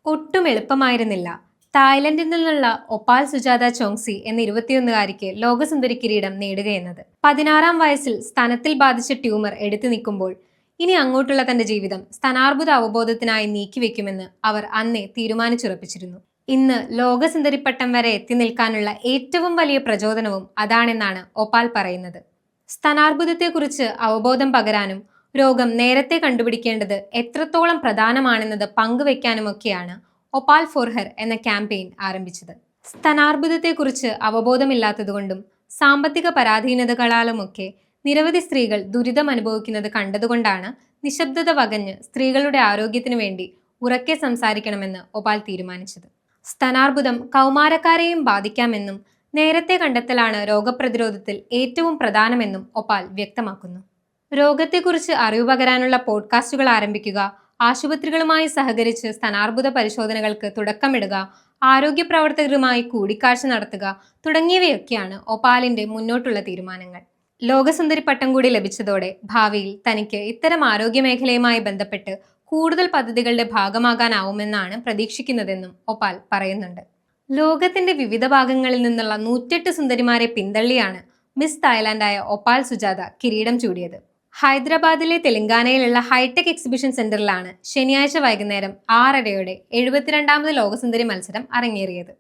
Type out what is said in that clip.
ഒട്ടും എളുപ്പമായിരുന്നില്ല. തായ്ലൻഡിൽ നിന്നുള്ള ഒപാൽ സുജാത ചോങ്സി എന്ന 21-കാരിക്ക് ലോകസുന്ദരി കിരീടം നേടുകയെന്നത്. 16-ാം വയസ്സിൽ സ്തനത്തിൽ ബാധിച്ച ട്യൂമർ എടുത്തു നിൽക്കുമ്പോൾ ഇനി അങ്ങോട്ടുള്ള തന്റെ ജീവിതം സ്തനാർബുദ അവബോധത്തിനായി നീക്കിവെക്കുമെന്ന് അവർ അന്നേ തീരുമാനിച്ചുറപ്പിച്ചിരുന്നു. ഇന്ന് ലോകസുന്ദരി പട്ടം വരെ എത്തി നിൽക്കാനുള്ള ഏറ്റവും വലിയ പ്രചോദനവും അതാണെന്നാണ് ഒപാൽ പറയുന്നത്. സ്തനാർബുദത്തെക്കുറിച്ച് അവബോധം പകരാനും രോഗം നേരത്തെ കണ്ടുപിടിക്കേണ്ടത് എത്രത്തോളം പ്രധാനമാണെന്നത് പങ്കുവെക്കാനുമൊക്കെയാണ് ഒപാൽ ഫോർ ഹെർ എന്ന ക്യാമ്പയിൻ ആരംഭിച്ചത്. സ്തനാർബുദത്തെക്കുറിച്ച് അവബോധമില്ലാത്തതുകൊണ്ടും സാമ്പത്തിക പരാധീനതകളാലുമൊക്കെ നിരവധി സ്ത്രീകൾ ദുരിതം അനുഭവിക്കുന്നത് കണ്ടതുകൊണ്ടാണ് നിശബ്ദത വകഞ്ഞ് സ്ത്രീകളുടെ ആരോഗ്യത്തിനു വേണ്ടി ഉറക്കെ സംസാരിക്കണമെന്ന് ഒപാൽ തീരുമാനിച്ചത്. സ്തനാർബുദം കൗമാരക്കാരെയും ബാധിക്കാമെന്നും നേരത്തെ കണ്ടെത്തലാണ് രോഗപ്രതിരോധത്തിൽ ഏറ്റവും പ്രധാനമെന്നും ഒപാൽ വ്യക്തമാക്കുന്നു. രോഗത്തെക്കുറിച്ച് അറിവ് പകരാനുള്ള പോഡ്കാസ്റ്റുകൾ ആരംഭിക്കുക, ആശുപത്രികളുമായി സഹകരിച്ച് സ്തനാർബുദ പരിശോധനകൾക്ക് തുടക്കമിടുക, ആരോഗ്യ പ്രവർത്തകരുമായി കൂടിക്കാഴ്ച നടത്തുക തുടങ്ങിയവയൊക്കെയാണ് ഒപാലിന്റെ മുന്നോട്ടുള്ള തീരുമാനങ്ങൾ. ലോകസുന്ദരി പട്ടം കൂടി ലഭിച്ചതോടെ ഭാവിയിൽ തനിക്ക് ഇത്തരം ആരോഗ്യ മേഖലയുമായി ബന്ധപ്പെട്ട് കൂടുതൽ പദ്ധതികളുടെ ഭാഗമാകാനാവുമെന്നാണ് പ്രതീക്ഷിക്കുന്നതെന്നും ഒപാൽ പറയുന്നുണ്ട്. ലോകത്തിന്റെ വിവിധ ഭാഗങ്ങളിൽ നിന്നുള്ള 108 സുന്ദരിമാരെ പിന്തള്ളിയാണ് മിസ് തായ്ലാന്റായ ഒപാൽ സുജാത കിരീടം ചൂടിയത്. ഹൈദരാബാദിലെ തെലങ്കാനയിലുള്ള ഹൈടെക് എക്സിബിഷൻ സെന്ററിലാണ് ശനിയാഴ്ച വൈകുന്നേരം 6:30 72ാമത് ലോകസുന്ദരി മത്സരം അരങ്ങേറിയത്.